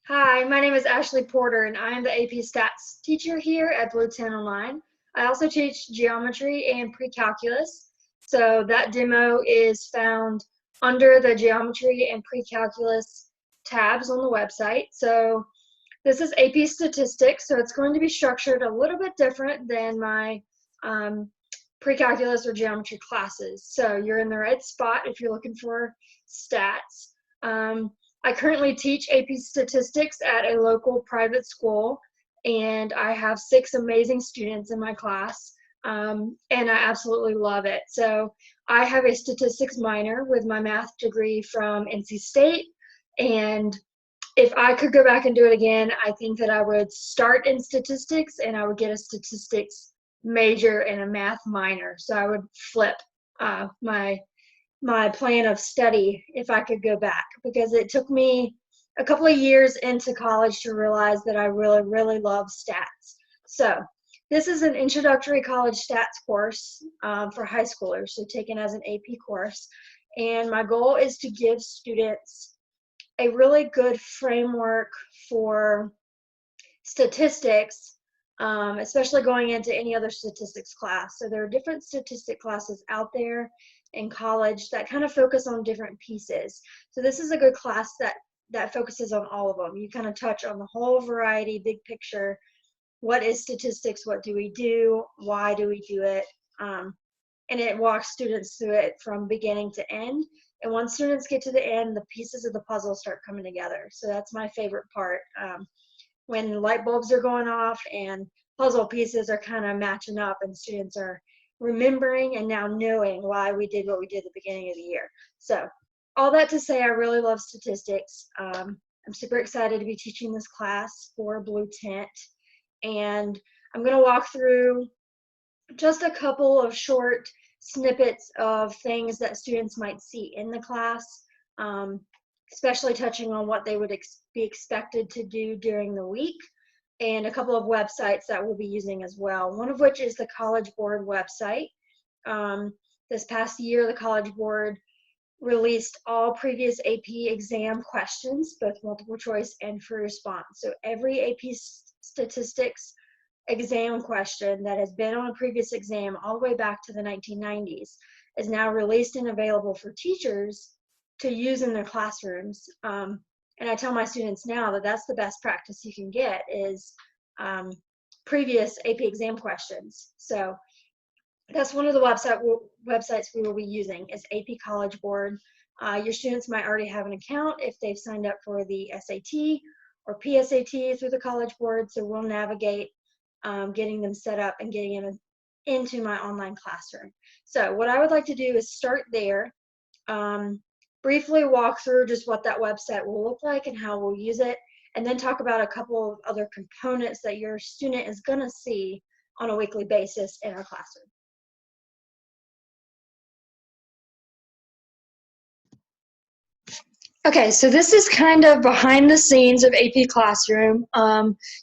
Hi, my name is Ashley Porter, and I am the AP Stats teacher here at Blue 10 Online. I also teach geometry and pre-calculus. So that demo is found under the geometry and pre-calculus tabs on the website. So this is AP Statistics, so it's going to be structured a little bit different than my um, pre-calculus or geometry classes. So you're in the right spot if you're looking for stats. I currently teach AP Statistics at a local private school, and I have 6 amazing students in my class, and I absolutely love it. So I have a statistics minor with my math degree from NC State, and if I could go back and do it again, I think that I would start in statistics and I would get a statistics major and a math minor. So I would flip my plan of study if I could go back, because it took me a couple of years into college to realize that I really, really love stats. So this is an introductory college stats course for high schoolers, so taken as an AP course. And my goal is to give students a really good framework for statistics, especially going into any other statistics class. So there are different statistic classes out there in college that kind of focus on different pieces. So this is a good class that focuses on all of them. You kind of touch on the whole variety, big picture. What is statistics? What do we do? Why do we do it? And it walks students through it from beginning to end. And once students get to the end, the pieces of the puzzle start coming together. So that's my favorite part. When light bulbs are going off and puzzle pieces are kind of matching up and students are remembering and now knowing why we did what we did at the beginning of the year. So all that to say, I really love statistics. I'm super excited to be teaching this class for Blue Tent. And I'm going to walk through just a couple of short snippets of things that students might see in the class, um, especially touching on what they would be expected to do during the week, and a couple of websites that we'll be using as well, one of which is the College Board website. This past year, the College Board released all previous AP exam questions, both multiple choice and free response. So every AP statistics exam question that has been on a previous exam all the way back to the 1990s is now released and available for teachers to use in their classrooms. And I tell my students now that that's the best practice you can get is previous AP exam questions. So that's one of the websites we will be using is AP College Board. Your students might already have an account if they've signed up for the SAT or PSAT through the College Board, so we'll navigate getting them set up and getting them into my online classroom. So what I would like to do is start there, briefly walk through just what that website will look like and how we'll use it, and then talk about a couple of other components that your student is going to see on a weekly basis in our classroom. Okay, so this is kind of behind the scenes of AP Classroom.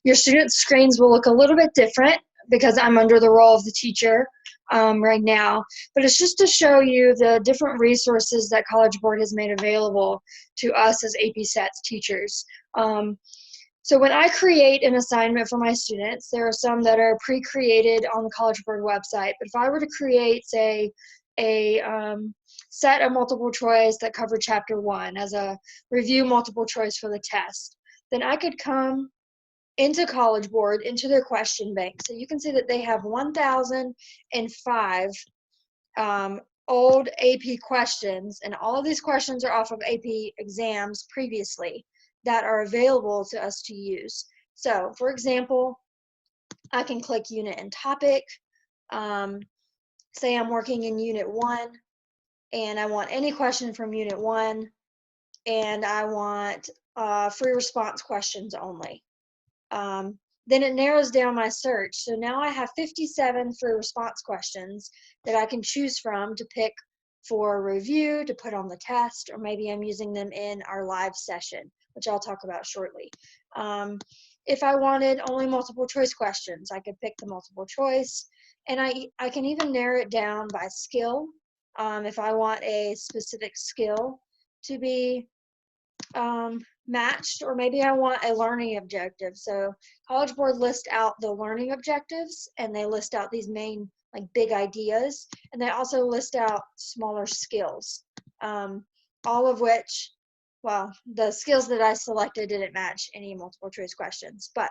Your students' screens will look a little bit different because I'm under the role of the teacher right now, but it's just to show you the different resources that College Board has made available to us as AP Stats teachers. So when I create an assignment for my students, there are some that are pre-created on the College Board website, but if I were to create, say, a set of multiple choice that cover chapter 1 as a review multiple choice for the test, then I could come into College Board, into their question bank. So you can see that they have 1,005 old AP questions, and all of these questions are off of AP exams previously that are available to us to use. So for example, I can click unit and topic. Say I'm working in unit 1 and I want any question from unit 1 and I want free response questions only. Then it narrows down my search. So now I have 57 free response questions that I can choose from to pick for review, to put on the test, or maybe I'm using them in our live session, which I'll talk about shortly. If I wanted only multiple choice questions, I could pick the multiple choice, and I can even narrow it down by skill. If I want a specific skill to be matched, or maybe I want a learning objective. So College Board lists out the learning objectives, and they list out these main like big ideas, and they also list out smaller skills, all of which, well, the skills that I selected didn't match any multiple choice questions, but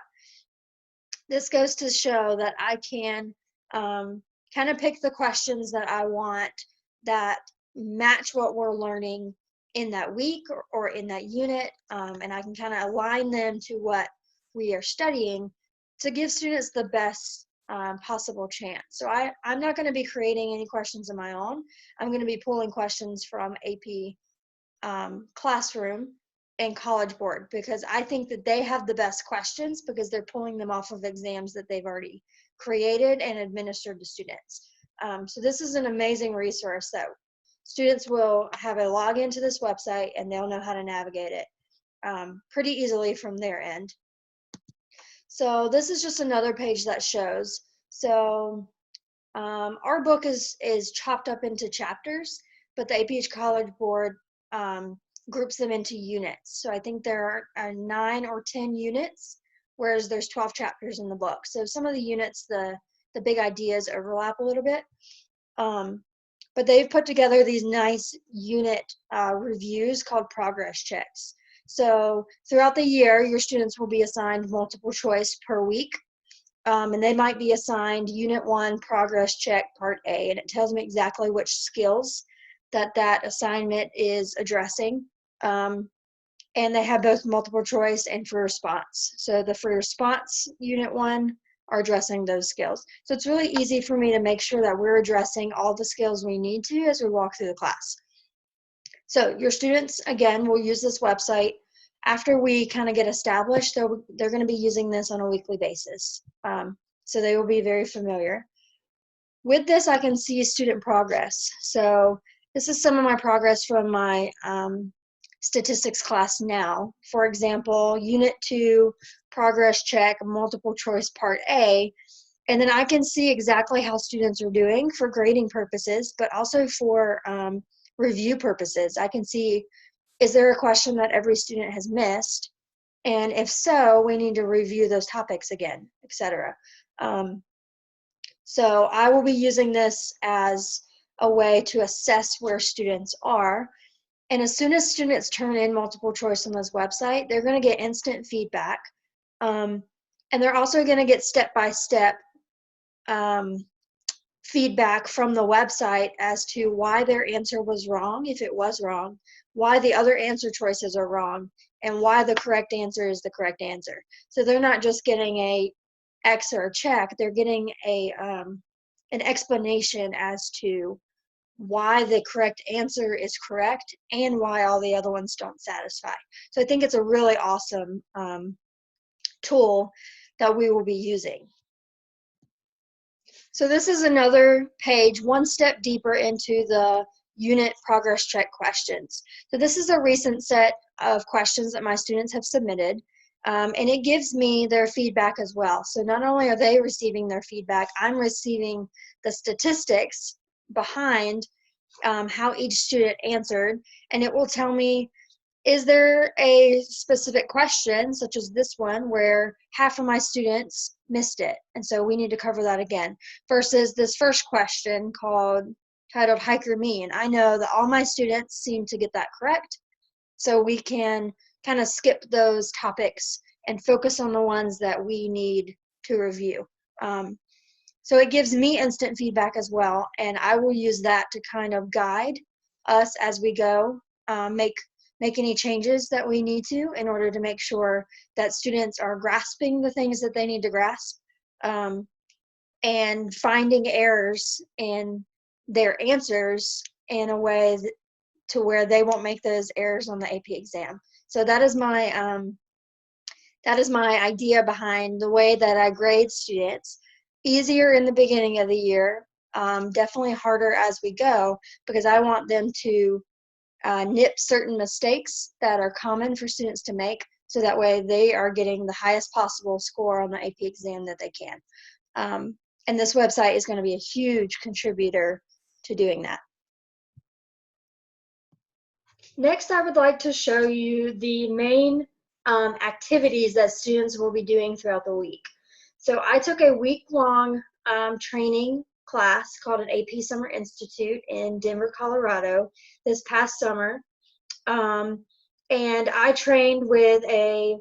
this goes to show that I can kind of pick the questions that I want that match what we're learning in that week or in that unit, and I can kind of align them to what we are studying to give students the best possible chance. So I'm not going to be creating any questions of my own. I'm going to be pulling questions from AP Classroom and College Board, because I think that they have the best questions because they're pulling them off of exams that they've already created and administered to students. So this is an amazing resource that students will have a login to this website and they'll know how to navigate it pretty easily from their end. So this is just another page that shows. So our book is chopped up into chapters, but the APH College Board groups them into units. So I think there are 9 or 10 units, whereas there's 12 chapters in the book. So some of the units, the big ideas overlap a little bit. But they've put together these nice unit reviews called progress checks. So throughout the year, your students will be assigned multiple choice per week. And they might be assigned Unit 1 Progress Check Part A, and it tells them exactly which skills that assignment is addressing. And they have both multiple choice and free response. So the free response Unit 1 are addressing those skills. So it's really easy for me to make sure that we're addressing all the skills we need to as we walk through the class. So your students, again, will use this website. After we kind of get established, they're going to be using this on a weekly basis. So they will be very familiar. With this, I can see student progress. So this is some of my progress from my statistics class now. For example, Unit 2, Progress Check, Multiple Choice Part A. And then I can see exactly how students are doing for grading purposes, but also for review purposes. I can see, is there a question that every student has missed? And if so, we need to review those topics again, etc. So I will be using this as a way to assess where students are. And as soon as students turn in multiple choice on this website, they're going to get instant feedback. And they're also going to get step-by-step feedback from the website as to why their answer was wrong, if it was wrong, why the other answer choices are wrong, and why the correct answer is the correct answer. So they're not just getting a X or a check, they're getting an explanation as to why the correct answer is correct and why all the other ones don't satisfy. So I think it's a really awesome tool that we will be using. So this is another page, one step deeper into the unit progress check questions. So this is a recent set of questions that my students have submitted, and it gives me their feedback as well. So not only are they receiving their feedback, I'm receiving the statistics behind how each student answered, and it will tell me, is there a specific question, such as this one, where half of my students missed it, and so we need to cover that again, versus this first question titled Hiker Mean. I know that all my students seem to get that correct, so we can kind of skip those topics and focus on the ones that we need to review. So it gives me instant feedback as well, and I will use that to kind of guide us as we go, make any changes that we need to in order to make sure that students are grasping the things that they need to grasp, and finding errors in their answers in a way to where they won't make those errors on the AP exam. So that is my idea behind the way that I grade students. Easier in the beginning of the year, definitely harder as we go, because I want them to nip certain mistakes that are common for students to make, so that way they are getting the highest possible score on the AP exam that they can. And this website is going to be a huge contributor to doing that. Next, I would like to show you the main activities that students will be doing throughout the week. So I took a week-long training class called an AP Summer Institute in Denver, Colorado this past summer. And I trained with a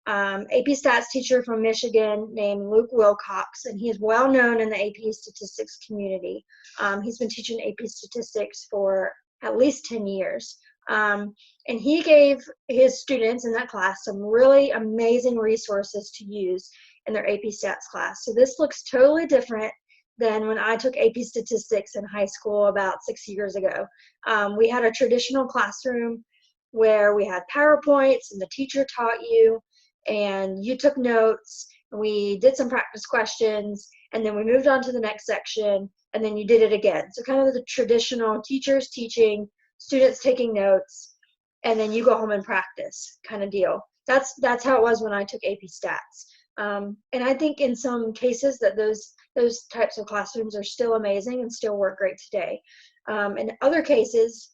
AP Stats teacher from Michigan named Luke Wilcox, and he is well known in the AP Statistics community. He's been teaching AP Statistics for at least 10 years. And he gave his students in that class some really amazing resources to use in their AP Stats class. So this looks totally different than when I took AP Statistics in high school about 6 years ago. We had a traditional classroom where we had PowerPoints and the teacher taught you and you took notes. We did some practice questions and then we moved on to the next section and then you did it again. So kind of the traditional teachers teaching, students taking notes, and then you go home and practice kind of deal. That's how it was when I took AP Stats. And I think in some cases that those types of classrooms are still amazing and still work great today. In other cases,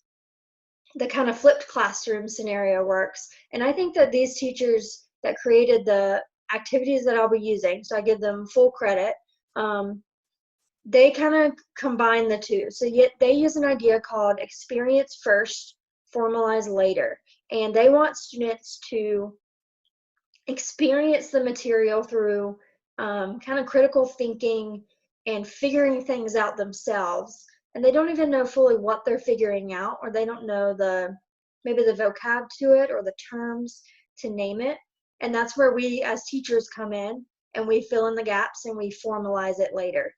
the kind of flipped classroom scenario works. And I think that these teachers that created the activities that I'll be using, so I give them full credit, they kind of combine the two. So yet they use an idea called experience first, formalize later. And they want students to experience the material through kind of critical thinking and figuring things out themselves. And they don't even know fully what they're figuring out, or they don't know maybe the vocab to it or the terms to name it. And that's where we as teachers come in and we fill in the gaps and we formalize it later.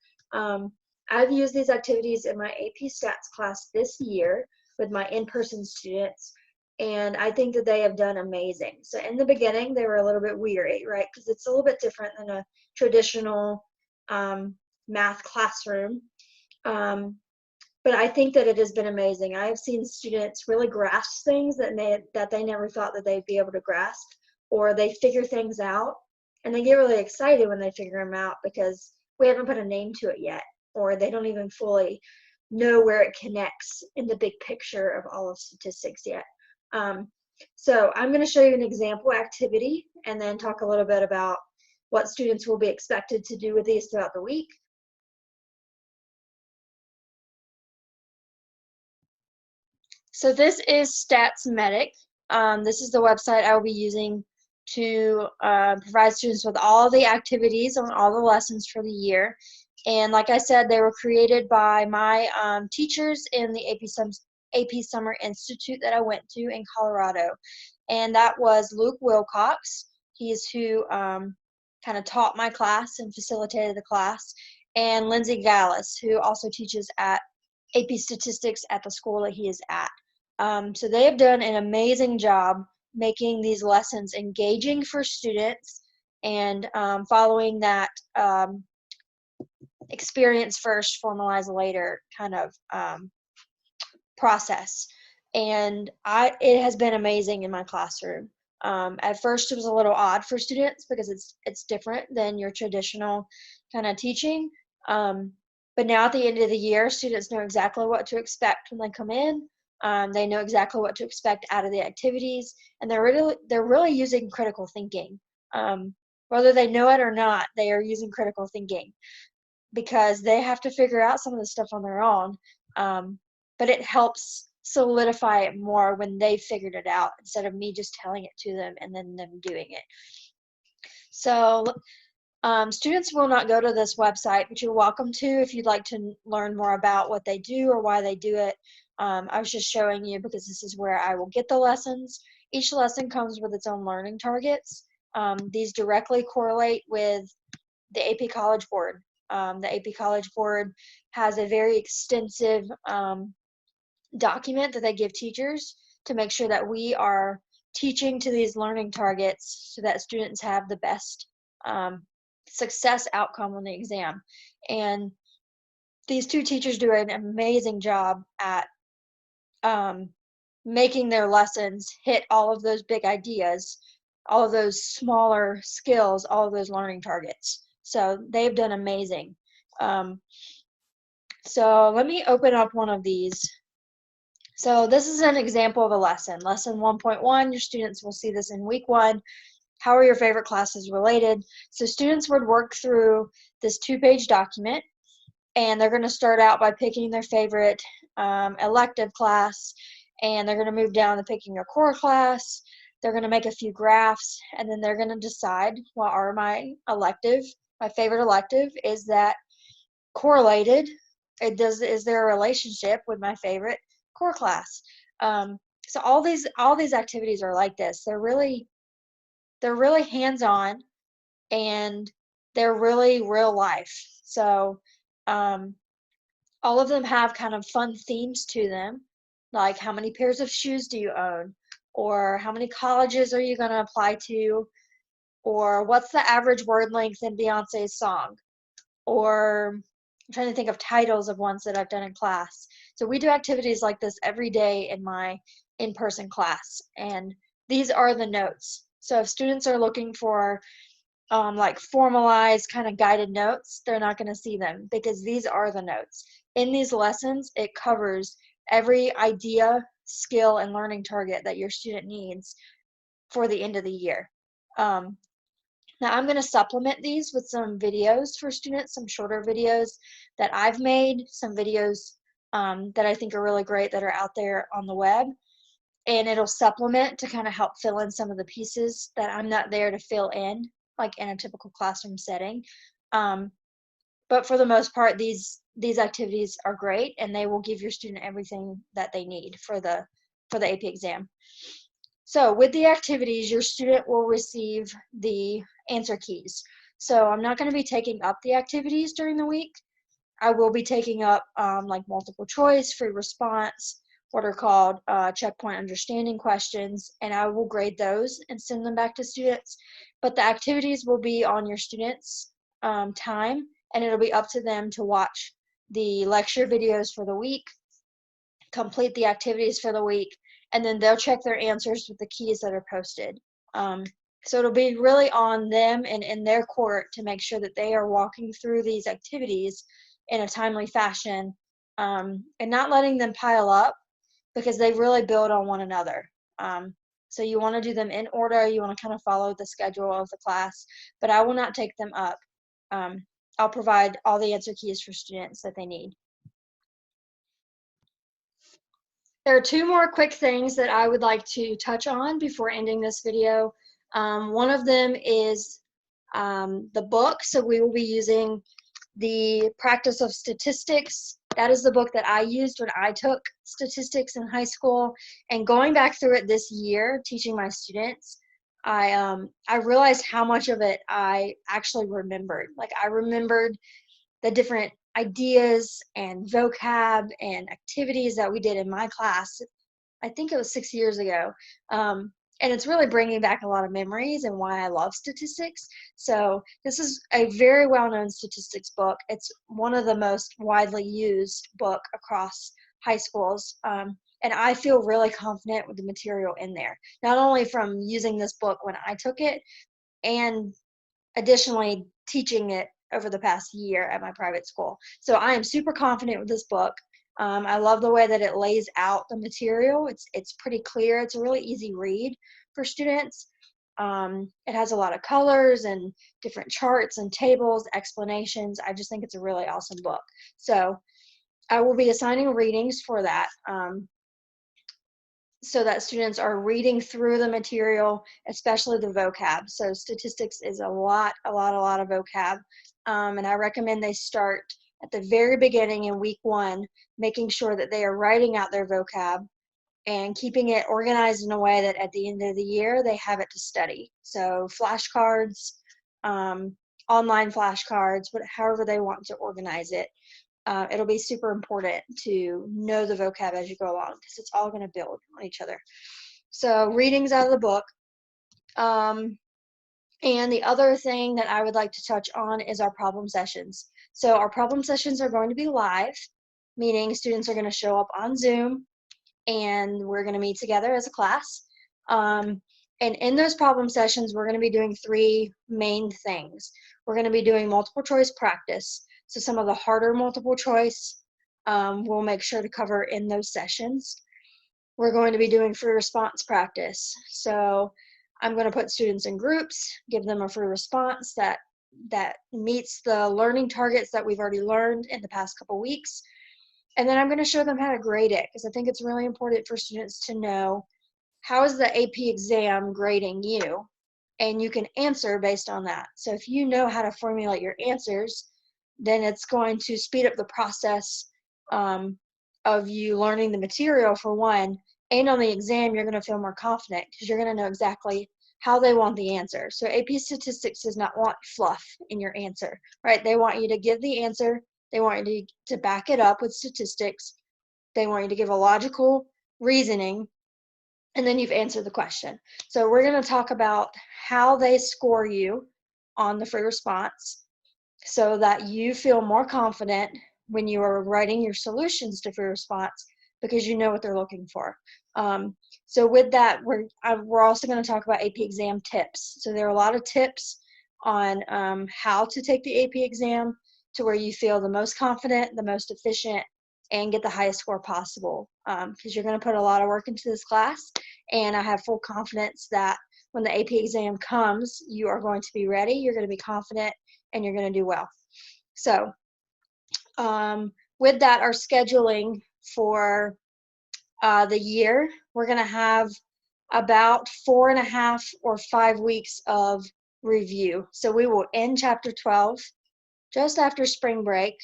I've used these activities in my AP Stats class this year with my in-person students, and I think that they have done amazing. So in the beginning, they were a little bit weary, right? Because it's a little bit different than a traditional math classroom. But I think that it has been amazing. I have seen students really grasp things that they never thought that they'd be able to grasp, or they figure things out, and they get really excited when they figure them out because we haven't put a name to it yet, or they don't even fully know where it connects in the big picture of all of statistics yet. So I'm going to show you an example activity and then talk a little bit about what students will be expected to do with these throughout the week. So this is StatsMedic. This is the website I will be using to provide students with all the activities on all the lessons for the year. And like I said, they were created by my teachers in the AP Summer Institute that I went to in Colorado. And that was Luke Wilcox. He's who kind of taught my class and facilitated the class. And Lindsay Gallus, who also teaches at AP Statistics at the school that he is at. So they have done an amazing job making these lessons engaging for students and following that experience first, formalize later kind of process. And it has been amazing in my classroom. At first, it was a little odd for students because it's different than your traditional kind of teaching. But now at the end of the year, students know exactly what to expect when they come in. They know exactly what to expect out of the activities, and they're really using critical thinking. Whether they know it or not, they are using critical thinking because they have to figure out some of the stuff on their own. But it helps solidify it more when they figured it out instead of me just telling it to them and then them doing it. So students will not go to this website, but you're welcome to if you'd like to learn more about what they do or why they do it. I was just showing you because this is where I will get the lessons. Each lesson comes with its own learning targets. These directly correlate with the AP College Board. The AP College Board has a very extensive document that they give teachers to make sure that we are teaching to these learning targets so that students have the best success outcome on the exam. And these two teachers do an amazing job at making their lessons hit all of those big ideas, all of those smaller skills, all of those learning targets. So they've done amazing. So let me open up one of these So this is an example of a lesson. Lesson 1.1, your students will see this in week 1. How are your favorite classes related? So students would work through this 2-page document, and they're going to start out by picking their favorite elective class, and they're going to move down to picking their core class. They're going to make a few graphs, and then they're going to decide what are my favorite elective. Is that correlated? Is there a relationship with my favorite core class? So all these activities are like this. They're really hands-on, and they're really real life. So all of them have kind of fun themes to them, like how many pairs of shoes do you own, or how many colleges are you going to apply to, or what's the average word length in Beyonce's song, or I'm trying to think of titles of ones that I've done in class. So we do activities like this every day in my in-person class, and these are the notes. So if students are looking for like formalized kind of guided notes, they're not going to see them because these are the notes. In these lessons, it covers every idea, skill, and learning target that your student needs for the end of the year. Now I'm going to supplement these with some videos for students, some shorter videos that I've made, some videos that I think are really great that are out there on the web. And it'll supplement to kind of help fill in some of the pieces that I'm not there to fill in, like in a typical classroom setting. But for the most part, these activities are great, and they will give your student everything that they need for the AP exam. So with the activities, your student will receive the answer keys. So I'm not going to be taking up the activities during the week. I will be taking up like multiple choice, free response, what are called checkpoint understanding questions, and I will grade those and send them back to students. But the activities will be on your students' time, and it'll be up to them to watch the lecture videos for the week, complete the activities for the week, and then they'll check their answers with the keys that are posted. So it'll be really on them and in their court to make sure that they are walking through these activities in a timely fashion, and not letting them pile up because they really build on one another. So you want to do them in order. You want to kind of follow the schedule of the class, but I will not take them up. I'll provide all the answer keys for students that they need. There are 2 more quick things that I would like to touch on before ending this video. One of them is the book. So we will be using the Practice of Statistics. That is the book that I used when I took statistics in high school. And going back through it this year, teaching my students, I realized how much of it I actually remembered. Like I remembered the different ideas and vocab and activities that we did in my class. I think it was 6 years ago. And it's really bringing back a lot of memories and why I love statistics. So this is a very well-known statistics book. It's one of the most widely used book across high schools. And I feel really confident with the material in there, not only from using this book when I took it, and additionally teaching it over the past year at my private school. So I am super confident with this book. I love the way that it lays out the material. It's pretty clear. It's a really easy read for students. It has a lot of colors and different charts and tables, explanations. I just think it's a really awesome book. So I will be assigning readings for that, so that students are reading through the material, especially the vocab. So statistics is a lot of vocab, and I recommend they start at the very beginning in week 1, making sure that they are writing out their vocab and keeping it organized in a way that at the end of the year they have it to study. So flashcards, online flashcards, however they want to organize it. It'll be super important to know the vocab as you go along because it's all going to build on each other. So readings out of the book. And the other thing that I would like to touch on is our problem sessions. So our problem sessions are going to be live, meaning students are going to show up on Zoom and we're going to meet together as a class. And in those problem sessions, we're going to be doing 3 main things. We're going to be doing multiple choice practice. So some of the harder multiple choice we'll make sure to cover in those sessions. we're going to be doing free response practice. So I'm going to put students in groups, give them a free response that meets the learning targets that we've already learned in the past couple weeks. And then I'm going to show them how to grade it, because I think it's really important for students to know, how is the AP exam grading you? And you can answer based on that. So if you know how to formulate your answers, then it's going to speed up the process of you learning the material, for one, and on the exam you're going to feel more confident because you're going to know exactly how they want the answer. So AP Statistics does not want fluff in your answer, right? They want you to give the answer. They want you to back it up with statistics. They want you to give a logical reasoning, and then you've answered the question. So we're going to talk about how they score you on the free response so that you feel more confident when you are writing your solutions to free response, because you know what they're looking for. So with that, we're also going to talk about AP exam tips. So there are a lot of tips on how to take the AP exam to where you feel the most confident, the most efficient, and get the highest score possible, because you're going to put a lot of work into this class, and I have full confidence that when the AP exam comes, you are going to be ready, you're going to be confident, and you're going to do well. So with that, our scheduling for the year, we're going to have about 4.5 or 5 weeks of review. So we will end chapter 12 just after spring break,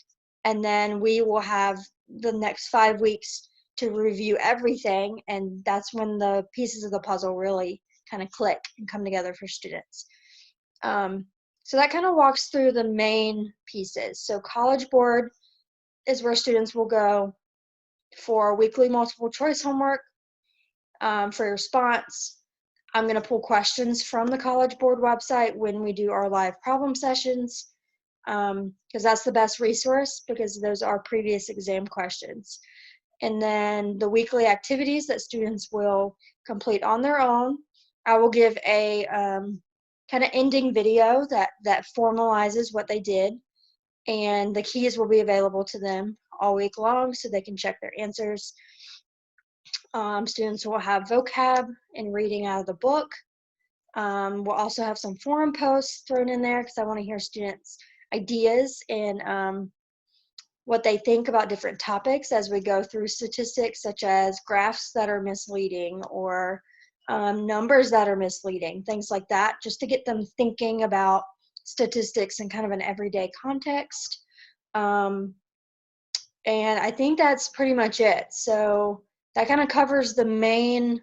and then we will have the next 5 weeks to review everything, and that's when the pieces of the puzzle really kind of click and come together for students. So that kind of walks through the main pieces. So College Board is where students will go for weekly multiple choice homework, for response. I'm going to pull questions from the College Board website when we do our live problem sessions, because that's the best resource, because those are previous exam questions. And then the weekly activities that students will complete on their own. I will give a kind of ending video that formalizes what they did, and the keys will be available to them all week long so they can check their answers. Students will have vocab and reading out of the book. We'll also have some forum posts thrown in there, because I want to hear students' ideas and what they think about different topics as we go through statistics, such as graphs that are misleading or numbers that are misleading, things like that, just to get them thinking about statistics in kind of an everyday context. And I think that's pretty much it. So that kind of covers the main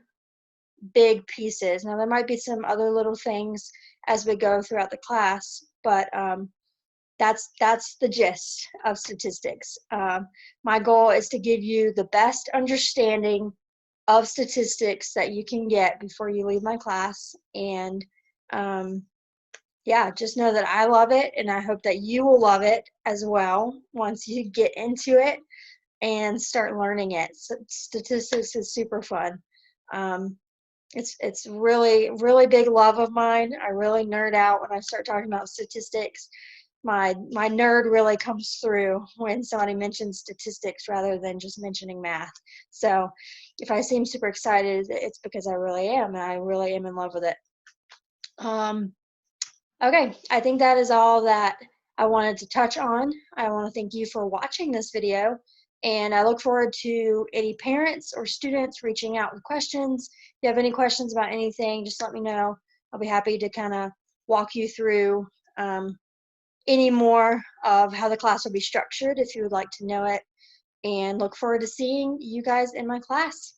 big pieces. Now there might be some other little things as we go throughout the class, but that's the gist of statistics. My goal is to give you the best understanding of statistics that you can get before you leave my class. And yeah, just know that I love it, and I hope that you will love it as well once you get into it and start learning it. So statistics is super fun. It's really, really big love of mine. I really nerd out when I start talking about statistics. My nerd really comes through when somebody mentions statistics rather than just mentioning math. So if I seem super excited, it's because I really am, and I really am in love with it. Okay, I think that is all that I wanted to touch on. I want to thank you for watching this video, and I look forward to any parents or students reaching out with questions. If you have any questions about anything, just let me know. I'll be happy to kind of walk you through any more of how the class will be structured if you would like to know it, and look forward to seeing you guys in my class.